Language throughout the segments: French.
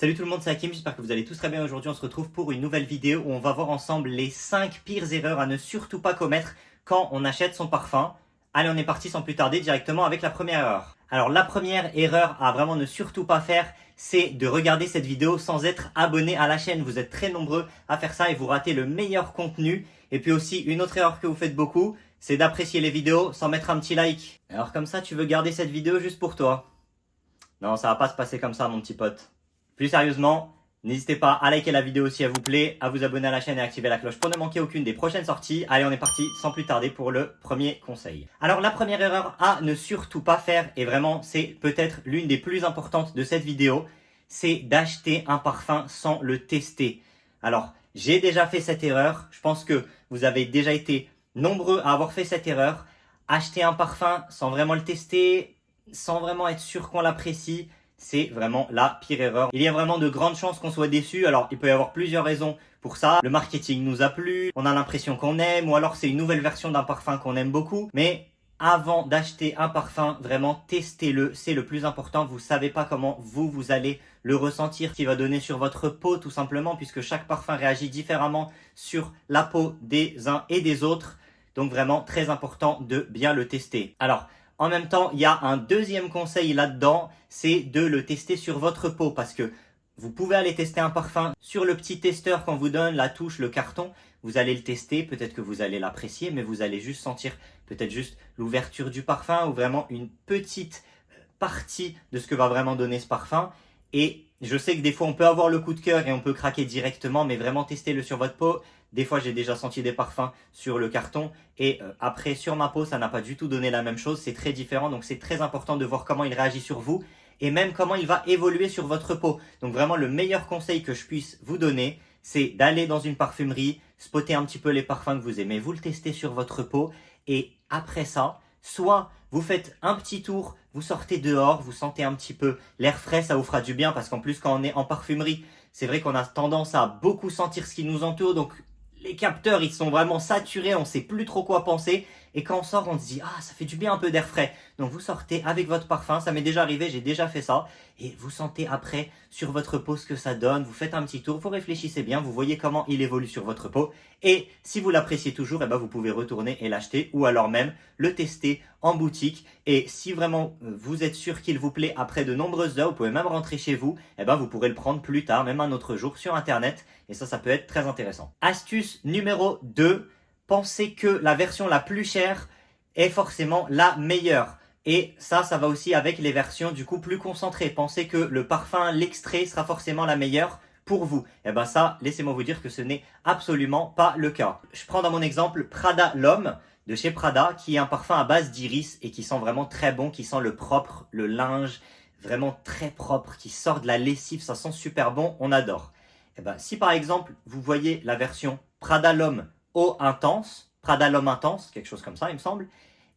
Salut tout le monde, c'est Hakim, j'espère que vous allez tous très bien. Aujourd'hui on se retrouve pour une nouvelle vidéo où on va voir ensemble les 5 pires erreurs à ne surtout pas commettre quand on achète son parfum. Allez, on est parti sans plus tarder directement avec la première erreur. Alors la première erreur à vraiment ne surtout pas faire, c'est de regarder cette vidéo sans être abonné à la chaîne. Vous êtes très nombreux à faire ça et vous ratez le meilleur contenu. Et puis aussi une autre erreur que vous faites beaucoup, c'est d'apprécier les vidéos sans mettre un petit like. Alors comme ça tu veux garder cette vidéo juste pour toi. Non, ça va pas se passer comme ça mon petit pote. Plus sérieusement, n'hésitez pas à liker la vidéo si elle vous plaît, à vous abonner à la chaîne et à activer la cloche pour ne manquer aucune des prochaines sorties. Allez, on est parti sans plus tarder pour le premier conseil. Alors la première erreur à ne surtout pas faire, et vraiment c'est peut-être l'une des plus importantes de cette vidéo, c'est d'acheter un parfum sans le tester. Alors, j'ai déjà fait cette erreur, je pense que vous avez déjà été nombreux à avoir fait cette erreur. Acheter un parfum sans vraiment le tester, sans vraiment être sûr qu'on l'apprécie, c'est vraiment la pire erreur. Il y a vraiment de grandes chances qu'on soit déçu. Alors, il peut y avoir plusieurs raisons pour ça. Le marketing nous a plu, on a l'impression qu'on aime, ou alors c'est une nouvelle version d'un parfum qu'on aime beaucoup. Mais avant d'acheter un parfum, vraiment testez-le, c'est le plus important. Vous savez pas comment vous allez le ressentir, qui va donner sur votre peau tout simplement, puisque chaque parfum réagit différemment sur la peau des uns et des autres. Donc vraiment très important de bien le tester. Alors, en même temps, il y a un deuxième conseil là-dedans, c'est de le tester sur votre peau parce que vous pouvez aller tester un parfum sur le petit testeur qu'on vous donne, la touche, le carton. Vous allez le tester, peut-être que vous allez l'apprécier, mais vous allez juste sentir peut-être juste l'ouverture du parfum ou vraiment une petite partie de ce que va vraiment donner ce parfum. Et je sais que des fois on peut avoir le coup de cœur et on peut craquer directement, mais vraiment testez-le sur votre peau. Des fois j'ai déjà senti des parfums sur le carton et après sur ma peau ça n'a pas du tout donné la même chose, c'est très différent, donc c'est très important de voir comment il réagit sur vous et même comment il va évoluer sur votre peau. Donc vraiment le meilleur conseil que je puisse vous donner, c'est d'aller dans une parfumerie, spotter un petit peu les parfums que vous aimez, vous le testez sur votre peau et après ça, soit vous faites un petit tour, vous sortez dehors, vous sentez un petit peu l'air frais, ça vous fera du bien parce qu'en plus quand on est en parfumerie, c'est vrai qu'on a tendance à beaucoup sentir ce qui nous entoure, donc les capteurs ils sont vraiment saturés, on sait plus trop quoi penser et quand on sort on se dit ah ça fait du bien un peu d'air frais. Donc vous sortez avec votre parfum, ça m'est déjà arrivé, j'ai déjà fait ça et vous sentez après sur votre peau ce que ça donne, vous faites un petit tour, vous réfléchissez bien, vous voyez comment il évolue sur votre peau et si vous l'appréciez toujours, eh ben, vous pouvez retourner et l'acheter ou alors même le tester en boutique et si vraiment vous êtes sûr qu'il vous plaît après de nombreuses heures, vous pouvez même rentrer chez vous, eh ben, vous pourrez le prendre plus tard, même un autre jour sur internet et ça peut être très intéressant. Astuce numéro 2, pensez que la version la plus chère est forcément la meilleure. Et ça va aussi avec les versions du coup plus concentrées. Pensez que le parfum, l'extrait sera forcément la meilleure pour vous. Et ben ça, laissez-moi vous dire que ce n'est absolument pas le cas. Je prends dans mon exemple Prada L'Homme de chez Prada, qui est un parfum à base d'iris et qui sent vraiment très bon, qui sent le propre, le linge, vraiment très propre, qui sort de la lessive, ça sent super bon, on adore. Et ben si par exemple vous voyez la version Prada L'Homme Eau Intense, Prada L'Homme Intense, quelque chose comme ça il me semble,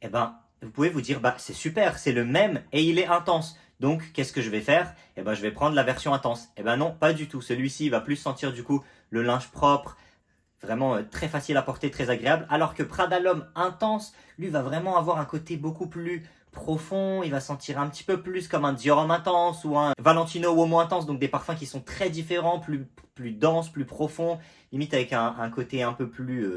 et ben vous pouvez vous dire bah c'est super, c'est le même et il est intense. Donc qu'est-ce que je vais faire? Eh ben je vais prendre la version intense. Eh ben non, pas du tout. Celui-ci va plus sentir du coup le linge propre, vraiment très facile à porter, très agréable. Alors que Prada L'Homme Intense, lui va vraiment avoir un côté beaucoup plus profond. Il va sentir un petit peu plus comme un Dior Homme Intense ou un Valentino Uomo Intense. Donc des parfums qui sont très différents, plus denses, plus profonds, limite avec un côté un peu plus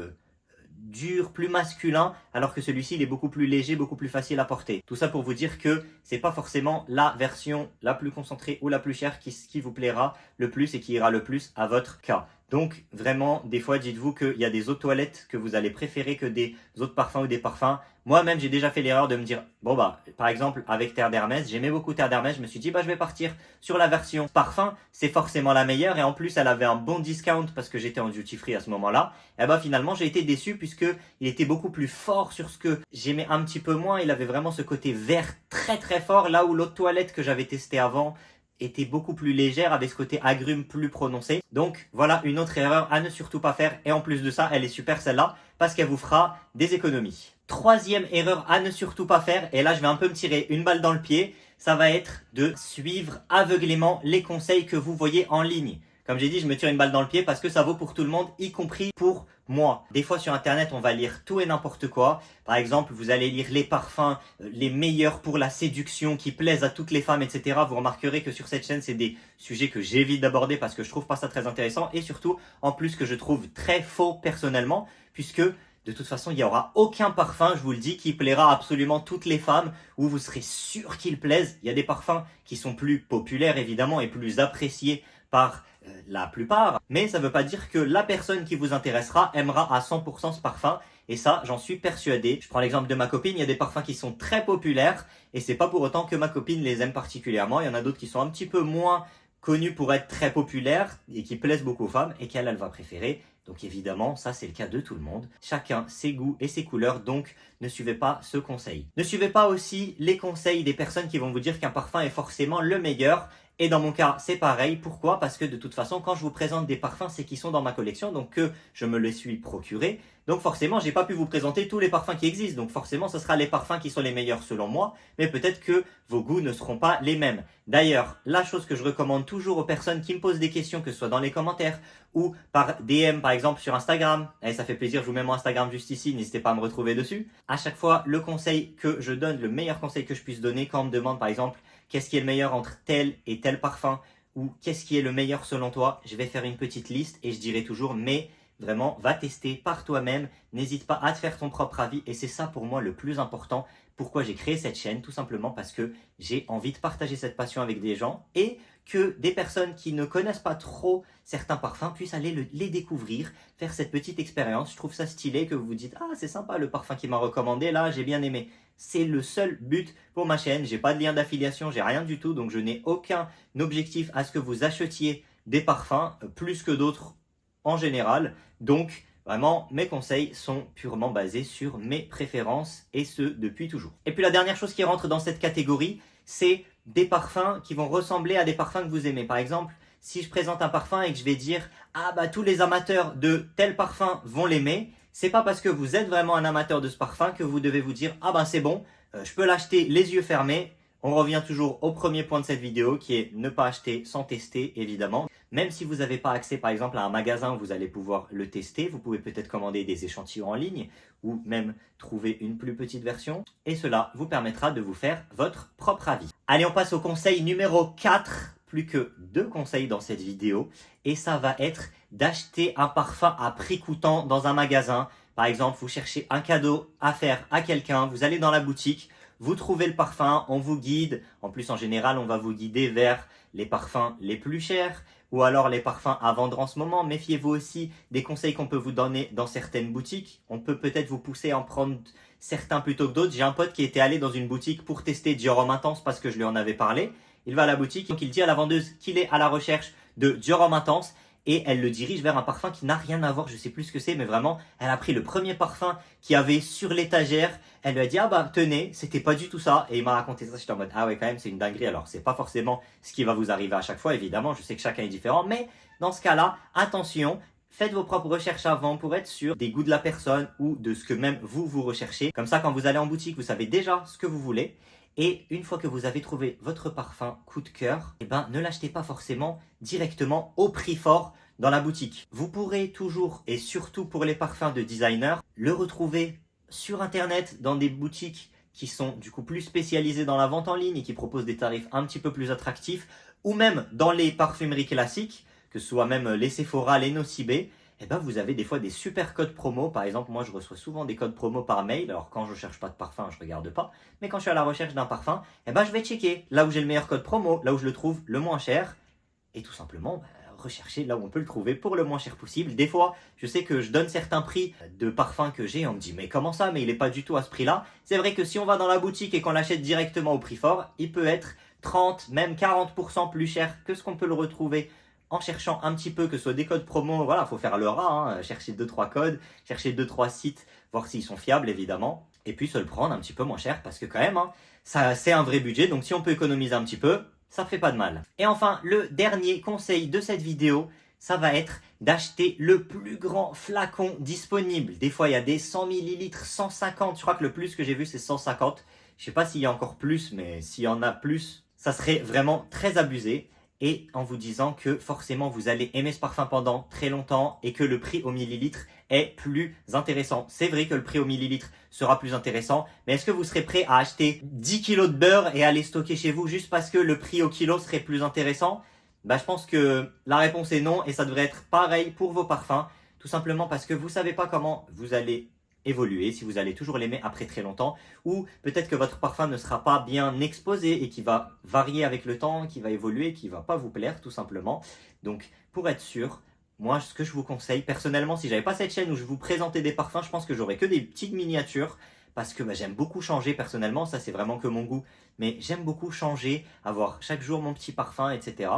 dur, plus masculin, alors que celui-ci il est beaucoup plus léger, beaucoup plus facile à porter. Tout ça pour vous dire que c'est pas forcément la version la plus concentrée ou la plus chère qui vous plaira le plus et qui ira le plus à votre cas. Donc vraiment, des fois dites-vous qu'il y a des eaux de toilette que vous allez préférer que des eaux de parfum ou des parfums. Moi-même j'ai déjà fait l'erreur de me dire, bon bah par exemple avec Terre d'Hermès, j'aimais beaucoup Terre d'Hermès, je me suis dit bah je vais partir sur la version parfum, c'est forcément la meilleure et en plus elle avait un bon discount parce que j'étais en duty free à ce moment-là. Et bah finalement j'ai été déçu puisque il était beaucoup plus fort sur ce que j'aimais un petit peu moins, il avait vraiment ce côté vert très très fort là où l'eau de toilette que j'avais testé avant était beaucoup plus légère, avec ce côté agrume plus prononcé. Donc voilà une autre erreur à ne surtout pas faire et en plus de ça elle est super celle-là parce qu'elle vous fera des économies. Troisième erreur à ne surtout pas faire, et là je vais un peu me tirer une balle dans le pied, ça va être de suivre aveuglément les conseils que vous voyez en ligne. Comme j'ai dit, je me tire une balle dans le pied parce que ça vaut pour tout le monde, y compris pour moi. Des fois sur internet, on va lire tout et n'importe quoi. Par exemple, vous allez lire les parfums, les meilleurs pour la séduction, qui plaisent à toutes les femmes, etc. Vous remarquerez que sur cette chaîne, c'est des sujets que j'évite d'aborder parce que je trouve pas ça très intéressant et surtout, en plus, que je trouve très faux personnellement, puisque de toute façon, il n'y aura aucun parfum, je vous le dis, qui plaira à absolument toutes les femmes, où vous serez sûr qu'il plaise. Il y a des parfums qui sont plus populaires, évidemment, et plus appréciés par la plupart. Mais ça ne veut pas dire que la personne qui vous intéressera aimera à 100% ce parfum. Et ça, j'en suis persuadé. Je prends l'exemple de ma copine, il y a des parfums qui sont très populaires, et c'est pas pour autant que ma copine les aime particulièrement. Il y en a d'autres qui sont un petit peu moins connus pour être très populaires, et qui plaisent beaucoup aux femmes, et qu'elle va préférer. Donc évidemment, ça c'est le cas de tout le monde. Chacun ses goûts et ses couleurs, donc ne suivez pas ce conseil. Ne suivez pas aussi les conseils des personnes qui vont vous dire qu'un parfum est forcément le meilleur. Et dans mon cas, c'est pareil. Pourquoi? Parce que de toute façon, quand je vous présente des parfums, c'est qu'ils sont dans ma collection, donc que je me les suis procurés. Donc forcément, j'ai pas pu vous présenter tous les parfums qui existent. Donc forcément, ce sera les parfums qui sont les meilleurs selon moi, mais peut-être que vos goûts ne seront pas les mêmes. D'ailleurs, la chose que je recommande toujours aux personnes qui me posent des questions, que ce soit dans les commentaires ou par DM par exemple sur Instagram, et ça fait plaisir, je vous mets mon Instagram juste ici, n'hésitez pas à me retrouver dessus. À chaque fois, le conseil que je donne, le meilleur conseil que je puisse donner quand on me demande par exemple qu'est-ce qui est le meilleur entre tel et tel parfum ou qu'est-ce qui est le meilleur selon toi, je vais faire une petite liste et je dirai toujours mais vraiment va tester par toi-même, n'hésite pas à te faire ton propre avis et c'est ça pour moi le plus important. Pourquoi j'ai créé cette chaîne? Tout simplement parce que j'ai envie de partager cette passion avec des gens et que des personnes qui ne connaissent pas trop certains parfums puissent aller les découvrir, faire cette petite expérience. Je trouve ça stylé que vous vous dites « Ah, c'est sympa le parfum qui m'a recommandé, là, j'ai bien aimé ». C'est le seul but pour ma chaîne. J'ai pas de lien d'affiliation, j'ai rien du tout, donc je n'ai aucun objectif à ce que vous achetiez des parfums plus que d'autres en général. Donc, vraiment, mes conseils sont purement basés sur mes préférences et ce, depuis toujours. Et puis la dernière chose qui rentre dans cette catégorie, c'est des parfums qui vont ressembler à des parfums que vous aimez. Par exemple, si je présente un parfum et que je vais dire « Ah bah tous les amateurs de tel parfum vont l'aimer », c'est pas parce que vous êtes vraiment un amateur de ce parfum que vous devez vous dire « Ah bah c'est bon, je peux l'acheter les yeux fermés ». On revient toujours au premier point de cette vidéo qui est ne pas acheter sans tester évidemment. Même si vous n'avez pas accès par exemple à un magasin où vous allez pouvoir le tester, vous pouvez peut-être commander des échantillons en ligne ou même trouver une plus petite version et cela vous permettra de vous faire votre propre avis. Allez, on passe au conseil numéro 4, plus que 2 conseils dans cette vidéo et ça va être d'acheter un parfum à prix coûtant dans un magasin. Par exemple, vous cherchez un cadeau à faire à quelqu'un, vous allez dans la boutique, vous trouvez le parfum, on vous guide. En plus, en général, on va vous guider vers les parfums les plus chers ou alors les parfums à vendre en ce moment. Méfiez-vous aussi des conseils qu'on peut vous donner dans certaines boutiques. On peut peut-être vous pousser à en prendre certains plutôt que d'autres. J'ai un pote qui était allé dans une boutique pour tester Dior Homme Intense parce que je lui en avais parlé. Il va à la boutique, donc il dit à la vendeuse qu'il est à la recherche de Dior Homme Intense. Et elle le dirige vers un parfum qui n'a rien à voir, je sais plus ce que c'est, mais vraiment, elle a pris le premier parfum qu'il y avait sur l'étagère, elle lui a dit « Ah bah tenez, c'était pas du tout ça », et il m'a raconté ça, j'étais en mode « Ah ouais quand même, c'est une dinguerie », alors c'est pas forcément ce qui va vous arriver à chaque fois, évidemment, je sais que chacun est différent, mais dans ce cas-là, attention, faites vos propres recherches avant pour être sûr des goûts de la personne ou de ce que même vous recherchez, comme ça quand vous allez en boutique, vous savez déjà ce que vous voulez. Et une fois que vous avez trouvé votre parfum coup de cœur, eh ben, ne l'achetez pas forcément directement au prix fort dans la boutique. Vous pourrez toujours, et surtout pour les parfums de designer, le retrouver sur internet dans des boutiques qui sont du coup plus spécialisées dans la vente en ligne et qui proposent des tarifs un petit peu plus attractifs, ou même dans les parfumeries classiques, que ce soit même les Sephora, les Nocibé, eh ben vous avez des fois des super codes promo. Par exemple, moi je reçois souvent des codes promo par mail. Alors quand je cherche pas de parfum, je regarde pas. Mais quand je suis à la recherche d'un parfum, eh ben je vais checker là où j'ai le meilleur code promo, là où je le trouve le moins cher. Et tout simplement, rechercher là où on peut le trouver pour le moins cher possible. Des fois, je sais que je donne certains prix de parfums que j'ai. On me dit, mais comment ça? Mais il n'est pas du tout à ce prix-là. C'est vrai que si on va dans la boutique et qu'on l'achète directement au prix fort, il peut être 30, même 40% plus cher que ce qu'on peut le retrouver en cherchant un petit peu, que ce soit des codes promo, voilà, faut faire le rat, chercher 2-3 codes, chercher 2-3 sites, voir s'ils sont fiables évidemment, et puis se le prendre un petit peu moins cher, parce que quand même, ça c'est un vrai budget, donc si on peut économiser un petit peu, ça fait pas de mal. Et enfin, le dernier conseil de cette vidéo, ça va être d'acheter le plus grand flacon disponible. Des fois, il y a des 100 ml, 150, je crois que le plus que j'ai vu c'est 150, je sais pas s'il y a encore plus, mais s'il y en a plus, ça serait vraiment très abusé. et en vous disant que forcément vous allez aimer ce parfum pendant très longtemps et que le prix au millilitre est plus intéressant. C'est vrai que le prix au millilitre sera plus intéressant, mais est-ce que vous serez prêt à acheter 10 kilos de beurre et à les stocker chez vous juste parce que le prix au kilo serait plus intéressant? Je pense que la réponse est non et ça devrait être pareil pour vos parfums, tout simplement parce que vous savez pas comment vous allez évoluer, si vous allez toujours l'aimer après très longtemps, ou peut-être que votre parfum ne sera pas bien exposé et qui va varier avec le temps, qui va évoluer, qui va pas vous plaire tout simplement. Donc pour être sûr, moi ce que je vous conseille, personnellement, si j'avais pas cette chaîne où je vous présentais des parfums, je pense que j'aurais que des petites miniatures, parce que j'aime beaucoup changer personnellement, ça c'est vraiment que mon goût, mais j'aime beaucoup changer, avoir chaque jour mon petit parfum, etc.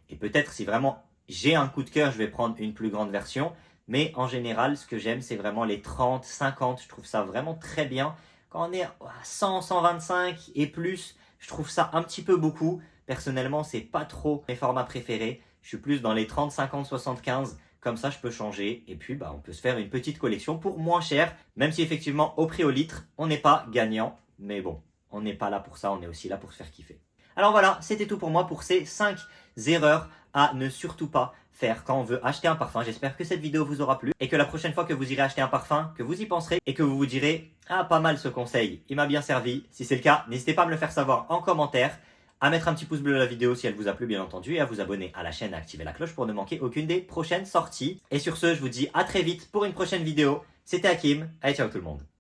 Et peut-être si vraiment j'ai un coup de cœur, je vais prendre une plus grande version. Mais en général, ce que j'aime, c'est vraiment les 30, 50. Je trouve ça vraiment très bien. Quand on est à 100, 125 et plus, je trouve ça un petit peu beaucoup. Personnellement, c'est pas trop mes formats préférés. Je suis plus dans les 30, 50, 75. Comme ça, je peux changer. Et puis, on peut se faire une petite collection pour moins cher. Même si effectivement, au prix au litre, on n'est pas gagnant. Mais bon, on n'est pas là pour ça. On est aussi là pour se faire kiffer. Alors voilà, c'était tout pour moi pour ces 5 erreurs à ne surtout pas faire quand on veut acheter un parfum. J'espère que cette vidéo vous aura plu et que la prochaine fois que vous irez acheter un parfum, que vous y penserez et que vous vous direz « Ah, pas mal ce conseil, il m'a bien servi ». Si c'est le cas, n'hésitez pas à me le faire savoir en commentaire, à mettre un petit pouce bleu à la vidéo si elle vous a plu bien entendu et à vous abonner à la chaîne et à activer la cloche pour ne manquer aucune des prochaines sorties. Et sur ce, je vous dis à très vite pour une prochaine vidéo. C'était Hakim, allez ciao tout le monde.